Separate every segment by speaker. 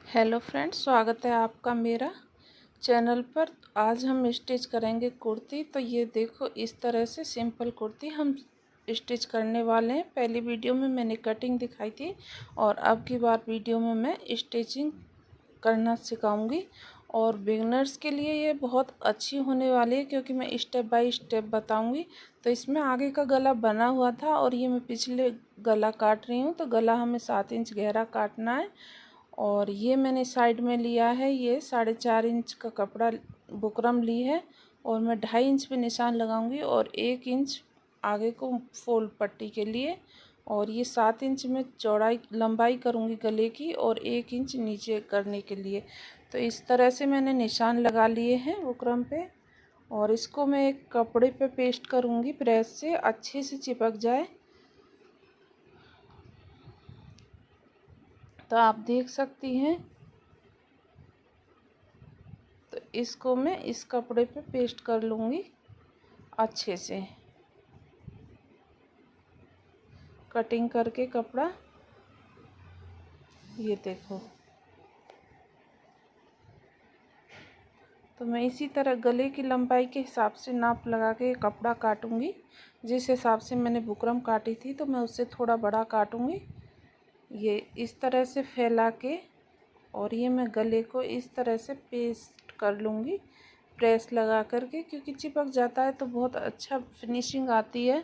Speaker 1: Hello friends, स्वागत है आपका मेरा चैनल पर। आज हम स्टिच करेंगे कुर्ती। तो ये देखो, इस तरह से सिंपल कुर्ती हम स्टिच करने वाले हैं। पहली वीडियो में मैंने कटिंग दिखाई थी और अब की बार वीडियो में मैं स्टिचिंग करना सिखाऊंगी। और बिगनर्स के लिए ये बहुत अच्छी होने वाली है क्योंकि मैं स्टेप बाय स्टेप बताऊंगी। तो इसमें आगे का गला बना हुआ था और ये मैं पिछले गला काट रही हूँ। तो गला हमें 7 इंच गहरा काटना है। और ये मैंने साइड में लिया है, ये 4.5 इंच का कपड़ा बुकरम ली है और मैं 2.5 इंच पे निशान लगाऊंगी और 1 इंच आगे को फोल्ड पट्टी के लिए। और ये 7 इंच में चौड़ाई लंबाई करूंगी गले की और 1 इंच नीचे करने के लिए। तो इस तरह से मैंने निशान लगा लिए हैं बुकरम पे और इसको मैं एक कपड़े पे पेस्ट करूंगी प्रेस से, अच्छे से चिपक जाए। तो आप देख सकती हैं। तो इसको मैं इस कपड़े पे पेस्ट कर लूँगी अच्छे से, कटिंग करके कपड़ा। ये देखो, तो मैं इसी तरह गले की लंबाई के हिसाब से नाप लगा के कपड़ा काटूंगी। जिस हिसाब से मैंने बुकरम काटी थी तो मैं उससे थोड़ा बड़ा काटूंगी। ये इस तरह से फैला के और ये मैं गले को इस तरह से पेस्ट कर लूँगी प्रेस लगा करके, क्योंकि चिपक जाता है तो बहुत अच्छा फिनिशिंग आती है।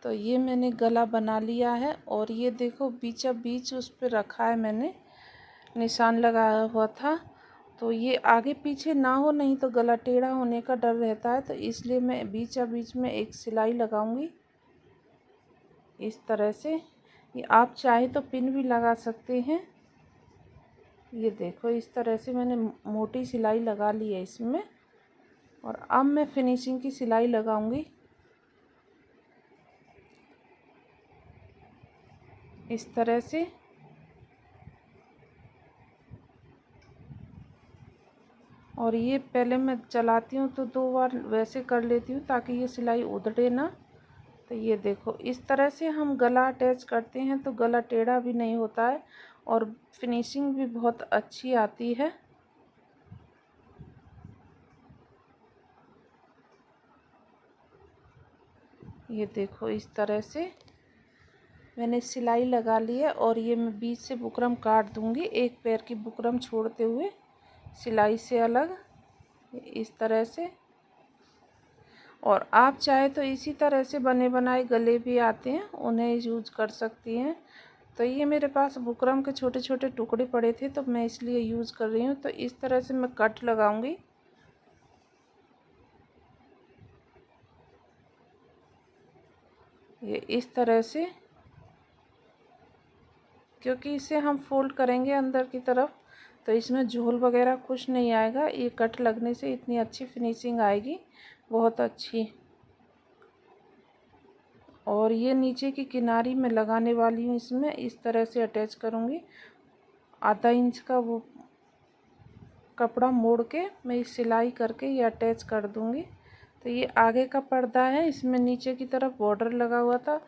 Speaker 1: तो ये मैंने गला बना लिया है और ये देखो बीचा बीच उस पर रखा है, मैंने निशान लगाया हुआ था। तो ये आगे पीछे ना हो, नहीं तो गला टेढ़ा होने का डर रहता है। तो इसलिए मैं बीचा बीच में एक सिलाई लगाऊंगी इस तरह से। ये आप चाहे तो पिन भी लगा सकते हैं। ये देखो, इस तरह से मैंने मोटी सिलाई लगा ली है इसमें। और अब मैं फिनिशिंग की सिलाई लगाऊंगी इस तरह से। और ये पहले मैं चलाती हूँ तो 2 बार वैसे कर लेती हूँ ताकि ये सिलाई उधड़े ना। तो ये देखो, इस तरह से हम गला अटैच करते हैं तो गला टेढ़ा भी नहीं होता है और फिनिशिंग भी बहुत अच्छी आती है। ये देखो, इस तरह से मैंने सिलाई लगा ली है और ये मैं बीच से बुकरम काट दूंगी, एक पैर की बुकरम छोड़ते हुए सिलाई से अलग, इस तरह से। और आप चाहे तो इसी तरह से बने बनाए गले भी आते हैं, उन्हें यूज कर सकती हैं। तो ये मेरे पास बुकरम के छोटे छोटे टुकड़े पड़े थे तो मैं इसलिए यूज़ कर रही हूँ। तो इस तरह से मैं कट लगाऊंगी। ये इस तरह से, क्योंकि इसे हम फोल्ड करेंगे अंदर की तरफ तो इसमें झोल वगैरह कुछ नहीं आएगा। ये कट लगने से इतनी अच्छी फिनिशिंग आएगी, बहुत अच्छी। और ये नीचे की किनारी में लगाने वाली हूँ, इसमें इस तरह से अटैच करूँगी। आधा इंच का वो कपड़ा मोड़ के मैं इस सिलाई करके ये अटैच कर दूँगी। तो ये आगे का पर्दा है, इसमें नीचे की तरफ बॉर्डर लगा हुआ था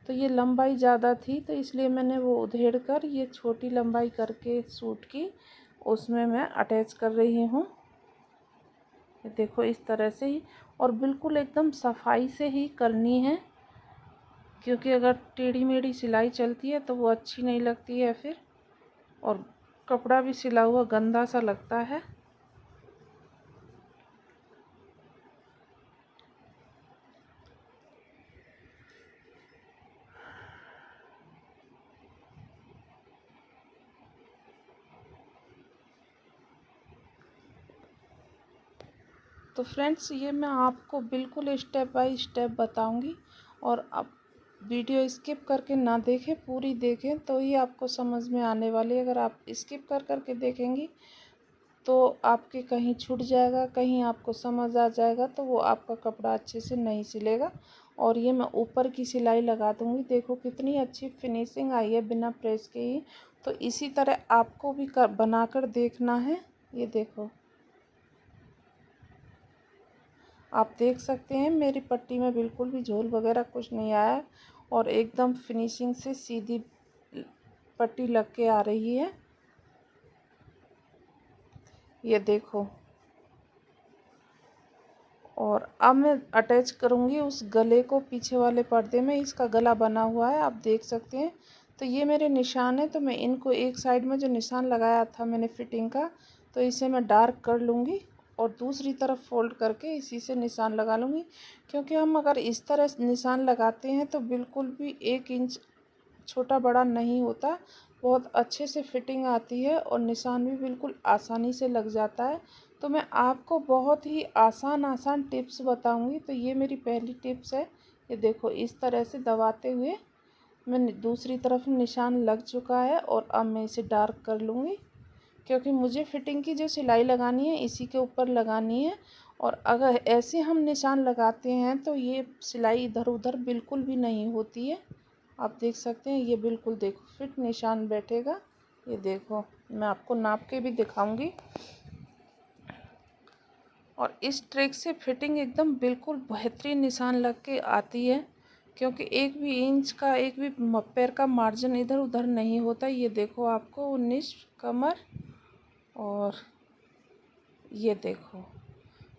Speaker 1: तो ये लंबाई ज़्यादा थी तो इसलिए मैंने वो उधेड़ कर ये छोटी लंबाई करके सूट की उसमें मैं अटैच कर रही हूँ। ये देखो, इस तरह से ही, और बिल्कुल एकदम सफाई से ही करनी है क्योंकि अगर टेढ़ी मेढ़ी सिलाई चलती है तो वो अच्छी नहीं लगती है फिर, और कपड़ा भी सिला हुआ गंदा सा लगता है। तो फ्रेंड्स, ये मैं आपको बिल्कुल स्टेप बाय स्टेप बताऊंगी और आप वीडियो स्किप करके ना देखें, पूरी देखें तो ही आपको समझ में आने वाली है। अगर आप स्किप कर करके देखेंगी तो आपके कहीं छूट जाएगा, कहीं आपको समझ आ जाएगा तो वो आपका कपड़ा अच्छे से नहीं सिलेगा। और ये मैं ऊपर की सिलाई लगा दूँगी। देखो कितनी अच्छी फिनिशिंग आई है बिना प्रेस के ही। तो इसी तरह आपको भी बनाकर देखना है। ये देखो, आप देख सकते हैं मेरी पट्टी में बिल्कुल भी झोल वगैरह कुछ नहीं आया और एकदम फिनिशिंग से सीधी पट्टी लग के आ रही है। ये देखो, और अब मैं अटैच करूँगी उस गले को पीछे वाले पर्दे में। इसका गला बना हुआ है, आप देख सकते हैं। तो ये मेरे निशान है, तो मैं इनको एक साइड में जो निशान लगाया था मैंने फिटिंग का, तो इसे मैं डार्क कर लूँगी और दूसरी तरफ फोल्ड करके इसी से निशान लगा लूँगी। क्योंकि हम अगर इस तरह निशान लगाते हैं तो बिल्कुल भी 1 इंच छोटा बड़ा नहीं होता, बहुत अच्छे से फिटिंग आती है और निशान भी बिल्कुल आसानी से लग जाता है। तो मैं आपको बहुत ही आसान टिप्स बताऊंगी। तो ये मेरी पहली टिप्स है। ये देखो, इस तरह से दबाते हुए मैं दूसरी तरफ निशान लग चुका है और अब मैं इसे डार्क कर लूँगी। क्योंकि मुझे फिटिंग की जो सिलाई लगानी है इसी के ऊपर लगानी है, और अगर ऐसे हम निशान लगाते हैं तो ये सिलाई इधर उधर बिल्कुल भी नहीं होती है। आप देख सकते हैं, ये बिल्कुल देखो फिट निशान बैठेगा। ये देखो, मैं आपको नाप के भी दिखाऊंगी। और इस ट्रिक से फिटिंग एकदम बिल्कुल बेहतरीन निशान लग के आती है। क्योंकि 1 भी इंच का, 1 भी पैर का मार्जिन इधर उधर नहीं होता। ये देखो, आपको 19 कमर, और ये देखो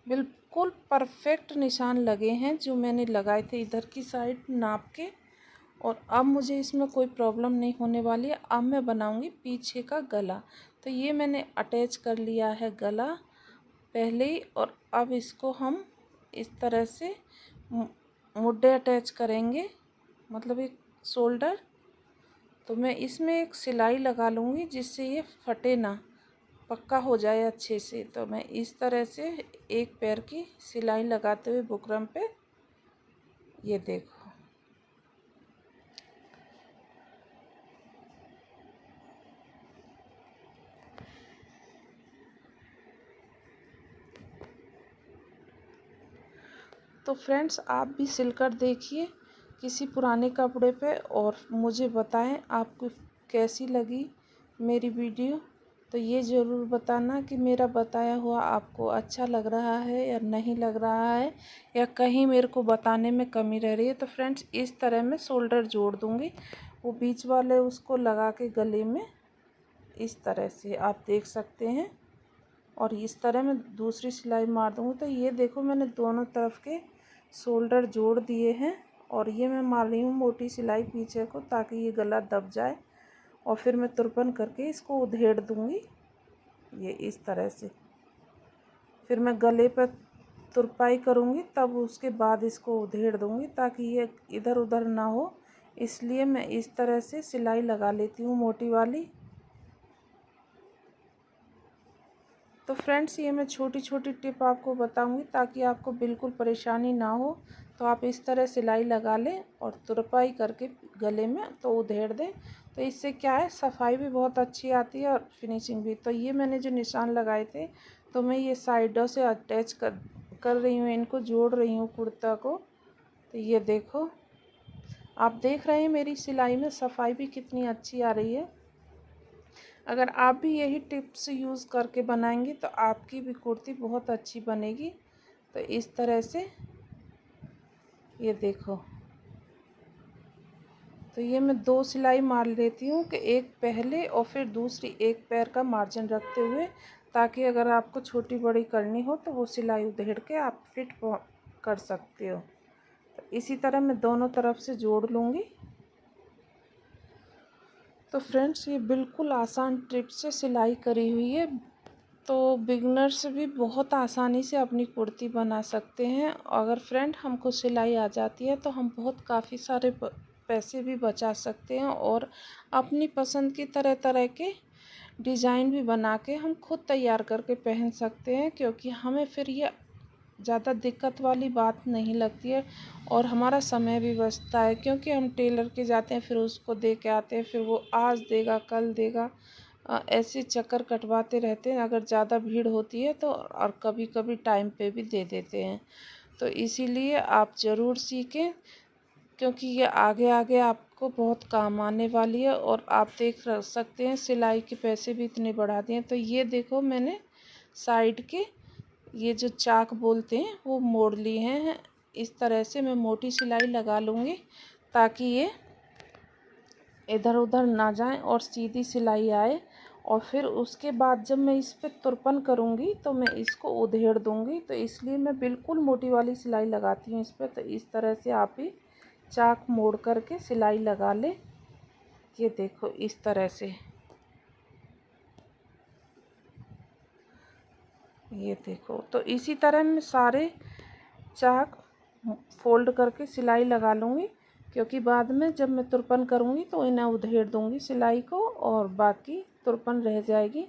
Speaker 1: बिल्कुल परफेक्ट निशान लगे हैं जो मैंने लगाए थे इधर की साइड नाप के। और अब मुझे इसमें कोई प्रॉब्लम नहीं होने वाली है। अब मैं बनाऊंगी पीछे का गला। तो ये मैंने अटैच कर लिया है गला पहले ही, और अब इसको हम इस तरह से मुड्ढे अटैच करेंगे, मतलब एक शोल्डर। तो मैं इसमें एक सिलाई लगा लूँगी जिससे ये फटे ना, पक्का हो जाए अच्छे से। तो मैं इस तरह से एक पैर की सिलाई लगाते हुए बुकरम पे, ये देखो, तो फ्रेंड्स आप भी सिलकर देखिए किसी पुराने कपड़े पे और मुझे बताएं आपको कैसी लगी मेरी वीडियो। तो ये ज़रूर बताना कि मेरा बताया हुआ आपको अच्छा लग रहा है या नहीं लग रहा है, या कहीं मेरे को बताने में कमी रह रही है। तो फ्रेंड्स इस तरह मैं शोल्डर जोड़ दूँगी, वो बीच वाले उसको लगा के गले में इस तरह से आप देख सकते हैं। और इस तरह मैं दूसरी सिलाई मार दूँगी। तो ये देखो, मैंने दोनों तरफ के शोल्डर जोड़ दिए हैं, और ये मैं मार रही हूँ मोटी सिलाई पीछे को ताकि ये गला दब जाए। और फिर मैं तुरपन करके इसको उधेड़ दूँगी, ये इस तरह से। फिर मैं गले पर तुरपाई करूँगी, तब उसके बाद इसको उधेड़ दूँगी ताकि ये इधर उधर ना हो। इसलिए मैं इस तरह से सिलाई लगा लेती हूँ मोटी वाली। तो फ्रेंड्स ये मैं छोटी छोटी टिप आपको बताऊंगी ताकि आपको बिल्कुल परेशानी ना हो। तो आप इस तरह सिलाई लगा लें और तुरपाई करके गले में तो उधेड़ दें। तो इससे क्या है, सफाई भी बहुत अच्छी आती है और फिनिशिंग भी। तो ये मैंने जो निशान लगाए थे, तो मैं ये साइडों से अटैच कर रही हूँ, इनको जोड़ रही हूँ कुर्ता को। तो ये देखो, आप देख रहे हैं मेरी सिलाई में सफाई भी कितनी अच्छी आ रही है। अगर आप भी यही टिप्स यूज़ करके बनाएंगे तो आपकी भी कुर्ती बहुत अच्छी बनेगी। तो इस तरह से ये देखो, तो ये मैं 2 सिलाई मार लेती हूँ कि एक पहले और फिर दूसरी एक पैर का मार्जिन रखते हुए, ताकि अगर आपको छोटी बड़ी करनी हो तो वो सिलाई उधेड़ के आप फिट कर सकते हो। तो इसी तरह मैं दोनों तरफ से जोड़ लूँगी। तो फ्रेंड्स ये बिल्कुल आसान टिप से सिलाई करी हुई है, तो बिगनर्स भी बहुत आसानी से अपनी कुर्ती बना सकते हैं। अगर फ्रेंड हमको सिलाई आ जाती है तो हम बहुत काफ़ी सारे पैसे भी बचा सकते हैं, और अपनी पसंद की तरह तरह के डिज़ाइन भी बना के हम खुद तैयार करके पहन सकते हैं। क्योंकि हमें फिर ये ज़्यादा दिक्कत वाली बात नहीं लगती है, और हमारा समय भी बचता है। क्योंकि हम टेलर के जाते हैं, फिर उसको दे के आते हैं, फिर वो आज देगा कल देगा, ऐसे चक्कर कटवाते रहते हैं अगर ज़्यादा भीड़ होती है तो। और कभी कभी टाइम पे भी दे देते हैं। तो इसीलिए आप ज़रूर सीखें, क्योंकि ये आगे आगे आपको बहुत काम आने वाली है। और आप देख सकते हैं सिलाई के पैसे भी इतने बढ़ा दिए। तो ये देखो, मैंने साइड के ये जो चाक बोलते हैं वो मोड़ लिए हैं। इस तरह से मैं मोटी सिलाई लगा लूँगी ताकि ये इधर उधर ना जाए और सीधी सिलाई आए। और फिर उसके बाद जब मैं इस पे तुरपन करूँगी तो मैं इसको उधेड़ दूँगी, तो इसलिए मैं बिल्कुल मोटी वाली सिलाई लगाती हूँ इस पर। तो इस तरह से आप भी चाक मोड़ करके सिलाई लगा ले। ये देखो इस तरह से, ये देखो। तो इसी तरह मैं सारे चाक फोल्ड करके सिलाई लगा लूँगी, क्योंकि बाद में जब मैं तुरपन करूँगी तो इन्हें उधेड़ दूँगी सिलाई को और बाकी तुरपन रह जाएगी।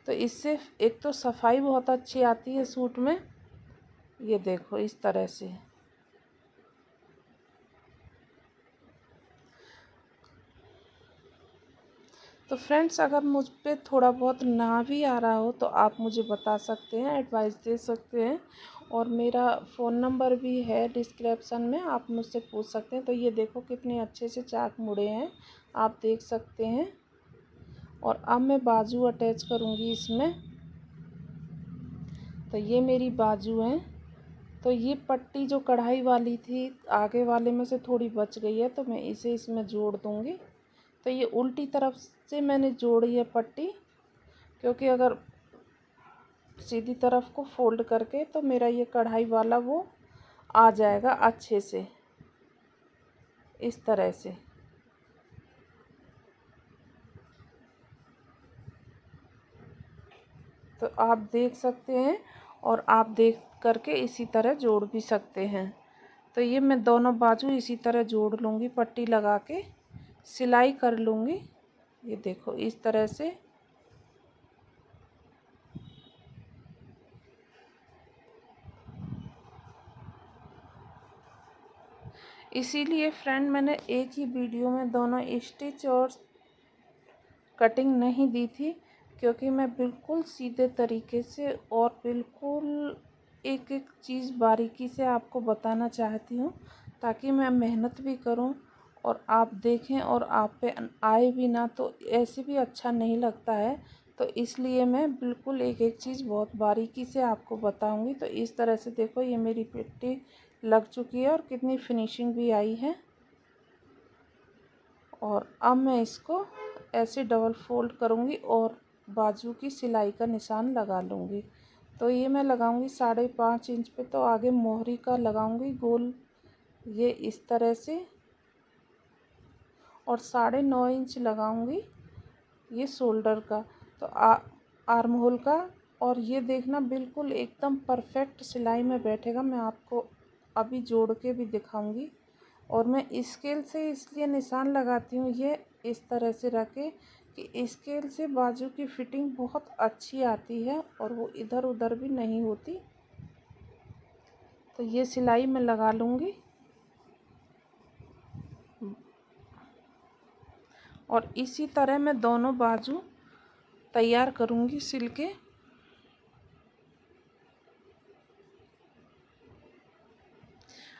Speaker 1: तो इससे एक तो सफाई बहुत अच्छी आती है सूट में। ये देखो इस तरह से। तो फ्रेंड्स, अगर मुझ पे थोड़ा बहुत ना भी आ रहा हो तो आप मुझे बता सकते हैं, एडवाइस दे सकते हैं। और मेरा फ़ोन नंबर भी है डिस्क्रिप्शन में, आप मुझसे पूछ सकते हैं। तो ये देखो कितने अच्छे से चाक मुड़े हैं, आप देख सकते हैं। और अब मैं बाजू अटैच करूँगी इसमें। तो ये मेरी बाजू हैं। तो ये पट्टी जो कढ़ाई वाली थी आगे वाले में से थोड़ी बच गई है, तो मैं इसे इसमें जोड़ दूँगी। तो ये उल्टी तरफ से मैंने जोड़ी है पट्टी, क्योंकि अगर सीधी तरफ को फोल्ड करके तो मेरा ये कढ़ाई वाला वो आ जाएगा अच्छे से, इस तरह से। तो आप देख सकते हैं और आप देख करके इसी तरह जोड़ भी सकते हैं। तो ये मैं दोनों बाजू इसी तरह जोड़ लूँगी, पट्टी लगा के सिलाई कर लूँगी। ये देखो इस तरह से। इसीलिए फ्रेंड मैंने एक ही वीडियो में दोनों स्टिच और कटिंग नहीं दी थी, क्योंकि मैं बिल्कुल सीधे तरीके से और बिल्कुल एक एक चीज़ बारीकी से आपको बताना चाहती हूँ, ताकि मैं मेहनत भी करूँ और आप देखें और आप पे आए भी ना, तो ऐसे भी अच्छा नहीं लगता है। तो इसलिए मैं बिल्कुल एक एक चीज़ बहुत बारीकी से आपको बताऊंगी। तो इस तरह से देखो ये मेरी पट्टी लग चुकी है और कितनी फिनिशिंग भी आई है। और अब मैं इसको ऐसे डबल फोल्ड करूँगी और बाजू की सिलाई का निशान लगा लूँगी। तो ये मैं लगाऊँगी 5.5 इंच पे, तो आगे मोहरी का लगाऊँगी गोल, ये इस तरह से। और 9.5 इंच लगाऊँगी ये शोल्डर का, तो आर्म होल का। और ये देखना बिल्कुल एकदम परफेक्ट सिलाई में बैठेगा। मैं आपको अभी जोड़ के भी दिखाऊंगी। और मैं स्केल से इसलिए निशान लगाती हूँ ये इस तरह से रखे कि स्केल से बाजू की फिटिंग बहुत अच्छी आती है और वो इधर उधर भी नहीं होती। तो ये सिलाई मैं लगा लूँगी और इसी तरह मैं दोनों बाजू तैयार करूँगी सिल के।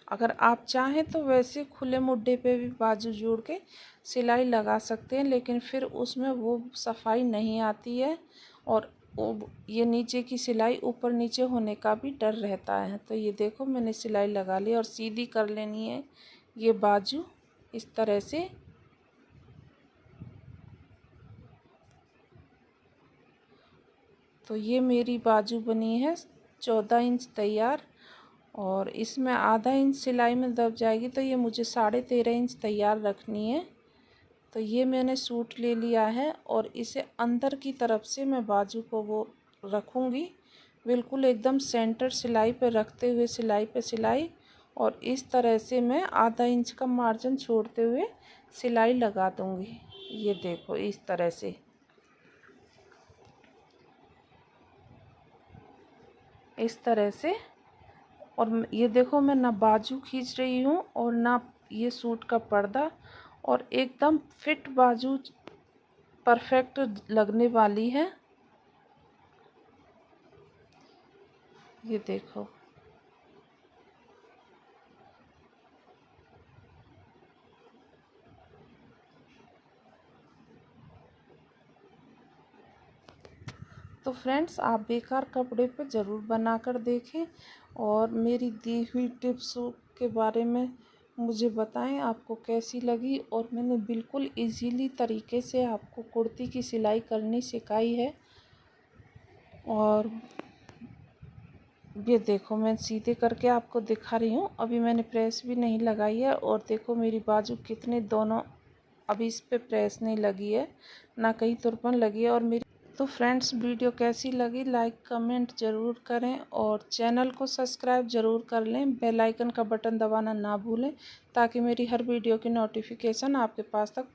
Speaker 1: अगर आप चाहें तो वैसे खुले मुड्डे पे भी बाजू जोड़ के सिलाई लगा सकते हैं, लेकिन फिर उसमें वो सफाई नहीं आती है और ये नीचे की सिलाई ऊपर नीचे होने का भी डर रहता है। तो ये देखो मैंने सिलाई लगा ली और सीधी कर लेनी है ये बाजू इस तरह से। तो ये मेरी बाजू बनी है 14 इंच तैयार, और इसमें आधा इंच सिलाई में दब जाएगी, तो ये मुझे 13.5 इंच तैयार रखनी है। तो ये मैंने सूट ले लिया है और इसे अंदर की तरफ से मैं बाजू को वो रखूँगी, बिल्कुल एकदम सेंटर सिलाई पे रखते हुए सिलाई पे सिलाई। और इस तरह से मैं आधा इंच का मार्जिन छोड़ते हुए सिलाई लगा दूँगी। ये देखो इस तरह से, इस तरह से। और ये देखो मैं ना बाजू खींच रही हूँ और ना ये सूट का पर्दा, और एकदम फिट बाजू परफेक्ट लगने वाली है। ये देखो तो फ्रेंड्स, आप बेकार कपड़े पे ज़रूर बना कर देखें और मेरी दी हुई टिप्स के बारे में मुझे बताएं आपको कैसी लगी। और मैंने बिल्कुल इजीली तरीके से आपको कुर्ती की सिलाई करनी सिखाई है। और ये देखो मैं सीधे करके आपको दिखा रही हूँ, अभी मैंने प्रेस भी नहीं लगाई है। और देखो मेरी बाजू कितने दोनों अभी इस पे प्रेस नहीं लगी है, ना कहीं तुरपन लगी है। और मेरी तो फ्रेंड्स वीडियो कैसी लगी लाइक कमेंट ज़रूर करें और चैनल को सब्सक्राइब ज़रूर कर लें। बेल आइकन का बटन दबाना ना भूलें ताकि मेरी हर वीडियो की नोटिफिकेशन आपके पास तक